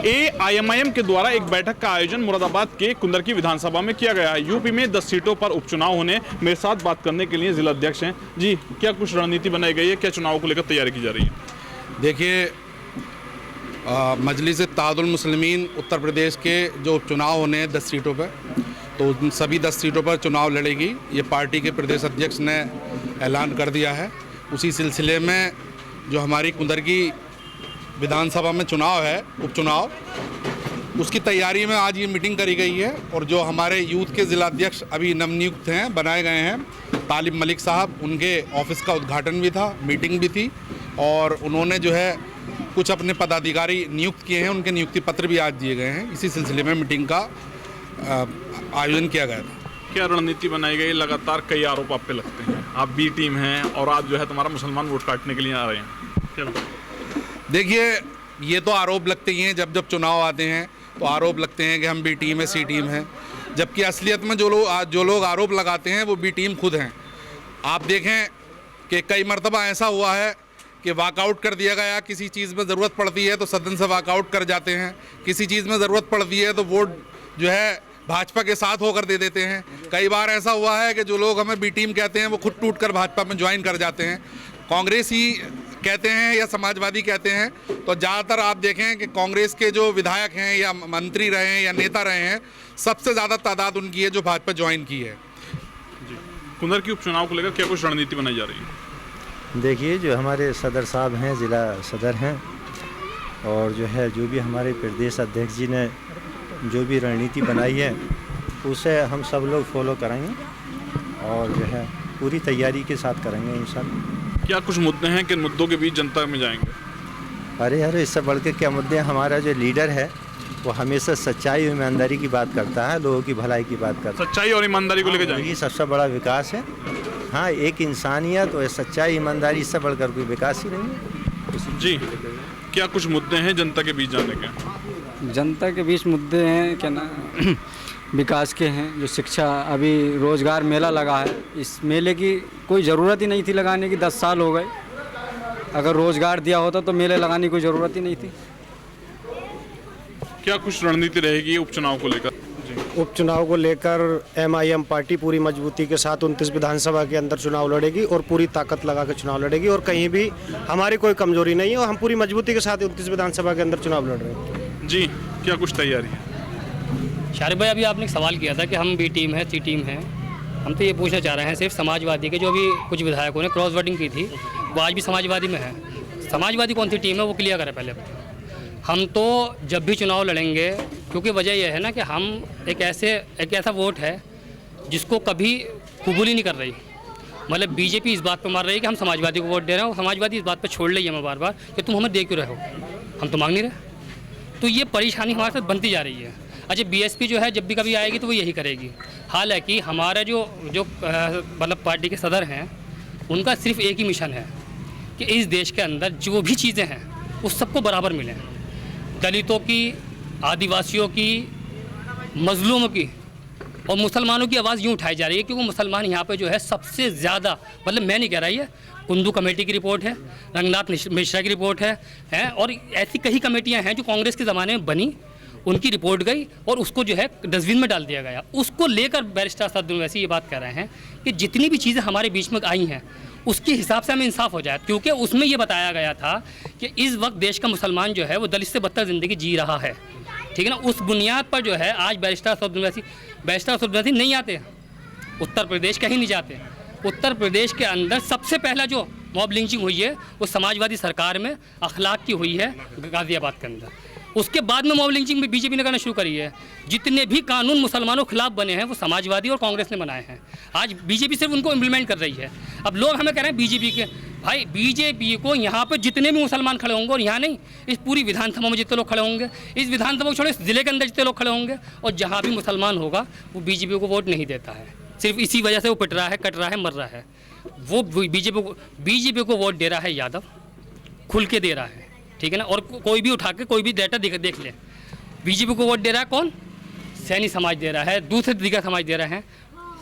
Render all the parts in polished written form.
AIMIM के द्वारा एक बैठक का आयोजन मुरादाबाद के कुंदरकी विधानसभा में किया गया है। यूपी में 10 सीटों पर उपचुनाव होने मेरे साथ बात करने के लिए जिला अध्यक्ष हैं जी। क्या कुछ रणनीति बनाई गई है, क्या चुनाव को लेकर तैयारी की जा रही है? देखिए, मजलिस इत्तेहादुल मुस्लिमीन उत्तर प्रदेश के जो उपचुनाव होने हैं 10 सीटों पर, तो उन सभी 10 सीटों पर चुनाव लड़ेगी। ये पार्टी के प्रदेश अध्यक्ष ने ऐलान कर दिया है। उसी सिलसिले में जो हमारी कुंदरकी विधानसभा में चुनाव है, उपचुनाव, उसकी तैयारी में आज ये मीटिंग करी गई है। और जो हमारे यूथ के ज़िला अध्यक्ष अभी नवनियुक्त हैं, बनाए गए हैं, तालिब मलिक साहब, उनके ऑफिस का उद्घाटन भी था, मीटिंग भी थी, और उन्होंने जो है कुछ अपने पदाधिकारी नियुक्त किए हैं, उनके नियुक्ति पत्र भी आज दिए गए हैं। इसी सिलसिले में मीटिंग का आयोजन किया गया था। क्या रणनीति बनाई गई? लगातार कई आरोप आप पे लगते हैं, आप बी टीम हैं और आज जो है तुम्हारा मुसलमान वोट काटने के लिए आ रहे हैं, क्या बताएं? देखिए, ये तो आरोप लगते ही हैं, जब जब चुनाव आते हैं तो आरोप लगते हैं कि हम बी टीम है, सी टीम है, जबकि असलियत में जो लोग आरोप लगाते हैं वो बी टीम खुद हैं। आप देखें कि कई मरतबा ऐसा हुआ है कि वॉकआउट कर दिया गया, किसी चीज़ में ज़रूरत पड़ती है तो सदन से वॉकआउट कर जाते हैं, किसी चीज़ में ज़रूरत पड़ती है तो वोट जो है भाजपा के साथ होकर दे देते हैं। कई बार ऐसा हुआ है कि जो लोग हमें बी टीम कहते हैं वो खुद टूट कर भाजपा में ज्वाइन कर जाते हैं, कांग्रेस ही कहते हैं या समाजवादी कहते हैं। तो ज़्यादातर आप देखें कि कांग्रेस के जो विधायक हैं या मंत्री रहे हैं या नेता रहे हैं, सबसे ज़्यादा तादाद उनकी है जो भाजपा ज्वाइन की है। जी, कुंदरकी उपचुनाव को लेकर क्या कुछ रणनीति बनाई जा रही है? देखिए, जो हमारे सदर साहब हैं, ज़िला सदर हैं, और जो भी हमारे प्रदेश अध्यक्ष जी ने जो भी रणनीति बनाई है उसे हम सब लोग फॉलो करेंगे और पूरी तैयारी के साथ करेंगे इंशाल्लाह। क्या कुछ मुद्दे हैं, किन मुद्दों के बीच जनता में जाएंगे? अरे इससे बढ़ के क्या मुद्दे हैं। हमारा जो लीडर है वो हमेशा सच्चाई और ईमानदारी की बात करता है, लोगों की भलाई की बात करता है। सच्चाई और ईमानदारी को लेकर जाएंगे, ये सबसे बड़ा विकास है। हाँ, एक इंसानियत और सच्चाई ईमानदारी, इससे बढ़कर कोई विकास ही नहीं है जी। क्या कुछ मुद्दे हैं जनता के बीच जाने के? जनता के बीच मुद्दे हैं क्या ना विकास के हैं, जो शिक्षा, अभी रोज़गार मेला लगा है, इस मेले की कोई ज़रूरत ही नहीं थी लगाने की, 10 साल हो गए। अगर रोज़गार दिया होता तो मेले लगाने की कोई ज़रूरत ही नहीं थी। क्या कुछ रणनीति रहेगी उपचुनाव को लेकर? उपचुनाव को लेकर MIM पार्टी पूरी मजबूती के साथ 29 विधानसभा के अंदर चुनाव लड़ेगी और पूरी ताकत लगा के चुनाव लड़ेगी, और कहीं भी हमारी कोई कमजोरी नहीं है, और हम पूरी मजबूती के साथ 29 विधानसभा के अंदर चुनाव लड़ रहे हैं। जी, क्या कुछ तैयारी है? शारिक भाई, अभी आपने एक सवाल किया था कि हम बी टीम है, सी टीम है। हम तो ये पूछना चाह रहे हैं सिर्फ समाजवादी के जो भी कुछ विधायकों ने क्रॉस वोटिंग की थी, वो आज भी समाजवादी में है। समाजवादी कौन सी टीम है वो क्लियर करें पहले। हम तो जब भी चुनाव लड़ेंगे, क्योंकि वजह यह है ना कि हम एक ऐसा वोट है जिसको कभी कबूल ही नहीं कर रही। मतलब बीजेपी इस बात पर मार रही है कि हम समाजवादी को वोट दे रहे हैं, और समाजवादी इस बात पर छोड़ रही है हमें बार बार कि तुम हमें दे क्यों रहे हो, हम तो मांग नहीं रहे। तो ये परेशानी हमारे साथ बनती जा रही है। अच्छा, BSP जो है जब भी कभी आएगी तो वो यही करेगी। हालांकि हमारा जो मतलब पार्टी के सदर हैं, उनका सिर्फ एक ही मिशन है कि इस देश के अंदर जो भी चीज़ें हैं उस सबको बराबर मिलें। दलितों की, आदिवासियों की, मजलूमों की और मुसलमानों की आवाज़ यूँ उठाई जा रही है, क्योंकि मुसलमान यहाँ पे जो है सबसे ज़्यादा, मतलब मैं नहीं कह रहा, ये कुंदू कमेटी की रिपोर्ट है, रंगनाथ मिश्रा की रिपोर्ट है, और ऐसी कई कमेटियाँ हैं जो कांग्रेस के ज़माने में बनी, उनकी रिपोर्ट गई और उसको जो है डस्टबिन में डाल दिया गया। उसको लेकर बैरिस्टर असद वैसे ये बात कह रहे हैं कि जितनी भी चीज़ें हमारे बीच में आई हैं उसके हिसाब से हमें इंसाफ हो जाए, क्योंकि उसमें ये बताया गया था कि इस वक्त देश का मुसलमान जो है वो दलित से बदतर ज़िंदगी जी रहा है, ठीक है ना। उस बुनियाद पर जो है आज बैरिस्टर असद वैसी नहीं आते, उत्तर प्रदेश कहीं नहीं जाते। उत्तर प्रदेश के अंदर सबसे पहला जो मॉब लिंचिंग हुई है वो समाजवादी सरकार में अखलाक की हुई है, गाज़ियाबाद के अंदर। उसके बाद में मॉब लिंचिंग भी बीजेपी ने करना शुरू करी है। जितने भी कानून मुसलमानों के खिलाफ बने हैं वो समाजवादी और कांग्रेस ने बनाए हैं, आज बीजेपी सिर्फ उनको इम्प्लीमेंट कर रही है। अब लोग हमें कह रहे हैं बीजेपी के, भाई बीजेपी को यहाँ पे जितने भी मुसलमान खड़े होंगे, और यहाँ नहीं, इस पूरी विधानसभा में जितने लोग खड़े होंगे, इस विधानसभा को छोड़ो इस जिले के अंदर जितने लोग खड़े होंगे, और जहाँ भी मुसलमान होगा वो बीजेपी को वोट नहीं देता है। सिर्फ इसी वजह से वो पिट रहा है, कट रहा है, मर रहा है। वो बीजेपी को वोट दे रहा है यादव, खुल के दे रहा है, ठीक है ना। और कोई भी उठा के कोई भी डाटा देख ले, बीजेपी को वोट दे रहा है कौन? सैनी समाज दे रहा है, दूसरे दीगर समाज दे रहे हैं,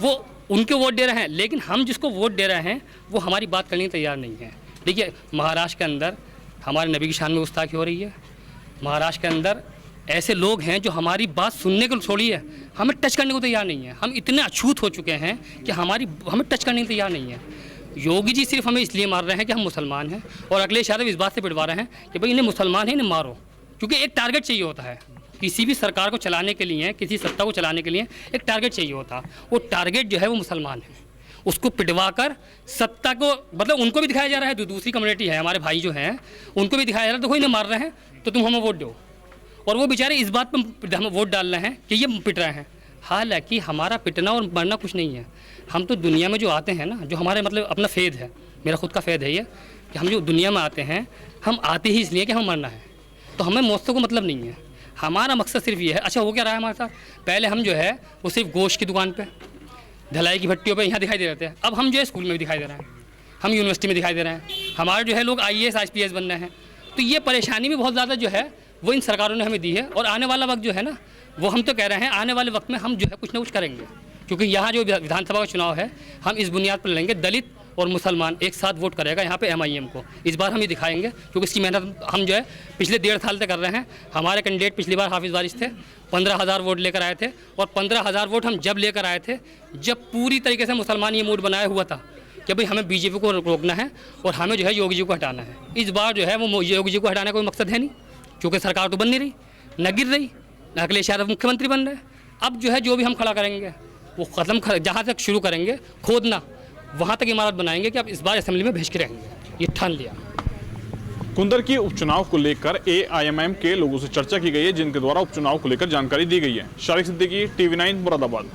वो उनके वोट दे रहे हैं। लेकिन हम जिसको वोट दे रहे हैं वो हमारी बात करने तैयार नहीं है। देखिए, महाराष्ट्र के अंदर हमारे नबी की शान में गुस्ताखी हो रही है, महाराष्ट्र के अंदर ऐसे लोग हैं जो हमारी बात सुनने को छोड़िए, हमें टच करने को तैयार नहीं है। हम इतने अछूत हो चुके हैं कि हमें टच करने को तैयार नहीं है। योगी जी सिर्फ हमें इसलिए मार रहे हैं कि हम मुसलमान हैं, और अखिलेश यादव इस बात से पिटवा रहे हैं कि भाई इन्हें मुसलमान है, इन्हें मारो, क्योंकि एक टारगेट चाहिए होता है। किसी भी सरकार को चलाने के लिए, किसी सत्ता को चलाने के लिए एक टारगेट चाहिए होता। वो टारगेट जो है वो मुसलमान है। उसको पिटवा कर सत्ता को, मतलब उनको भी दिखाया जा रहा है, जो दूसरी कम्युनिटी है, हमारे भाई जो हैं, उनको भी दिखाया जा रहा है देखो इन्हें मार रहे हैं तो तुम हमें वोट दो, और वो बेचारे इस बात पर हमें वोट डाल रहे हैं कि ये पिट रहे हैं। हालांकि हमारा पिटना और मरना कुछ नहीं है। हम तो दुनिया में जो आते हैं ना, जो हमारे मतलब अपना फेद है, मेरा खुद का फेद है ये कि हम जो दुनिया में आते हैं, हम आते ही इसलिए कि हमें मरना है। तो हमें मौत को मतलब नहीं है। हमारा मकसद सिर्फ ये है। अच्छा हो क्या रहा है हमारे साथ, पहले हम जो है वो सिर्फ गोश्त की दुकान पे, ढलाई की भट्टियों पे यहाँ दिखाई दे रहे थे, अब हम जो है स्कूल में भी दिखाई दे रहे हैं, हम यूनिवर्सिटी में दिखाई दे रहे हैं, हमारे जो है लोग IAS IPS बन रहे हैं। तो ये परेशानी भी बहुत ज़्यादा जो है वो इन सरकारों ने हमें दी है। और आने वाला वक्त जो है ना, वो हम तो कह रहे हैं आने वाले वक्त में हम जो है कुछ ना कुछ करेंगे, क्योंकि यहाँ जो विधानसभा का चुनाव है हम इस बुनियाद पर लड़ेंगे। दलित और मुसलमान एक साथ वोट करेगा यहाँ पे MIM को। इस बार हम ये दिखाएंगे, क्योंकि इसकी मेहनत हम जो है पिछले 1.5 साल से कर रहे हैं। हमारे कैंडिडेट पिछली बार हाफिज़ वारिस थे, 15,000 वोट लेकर आए थे, और 15,000 वोट हम जब लेकर आए थे जब पूरी तरीके से मुसलमान ये मूड बनाया हुआ था कि भाई हमें BJP को रोकना है और हमें जो है योगी जी को हटाना है। इस बार जो है वो योगी जी को हटाने का कोई मकसद है नहीं, क्योंकि सरकार तो बन नहीं रही, न गिर रही, न अखिलेश यादव मुख्यमंत्री बन रहे। अब जो है जो भी हम खड़ा करेंगे वो कदम जहाँ तक शुरू करेंगे खोदना, वहाँ तक इमारत बनाएंगे कि अब इस बार असेंबली में भेज के रहेंगे, ये ठान लिया। कुंदर की उपचुनाव को लेकर AIMM के लोगों से चर्चा की गई है, जिनके द्वारा उपचुनाव को लेकर जानकारी दी गई है। शारिक सिद्दीकी, TV9 मुरादाबाद।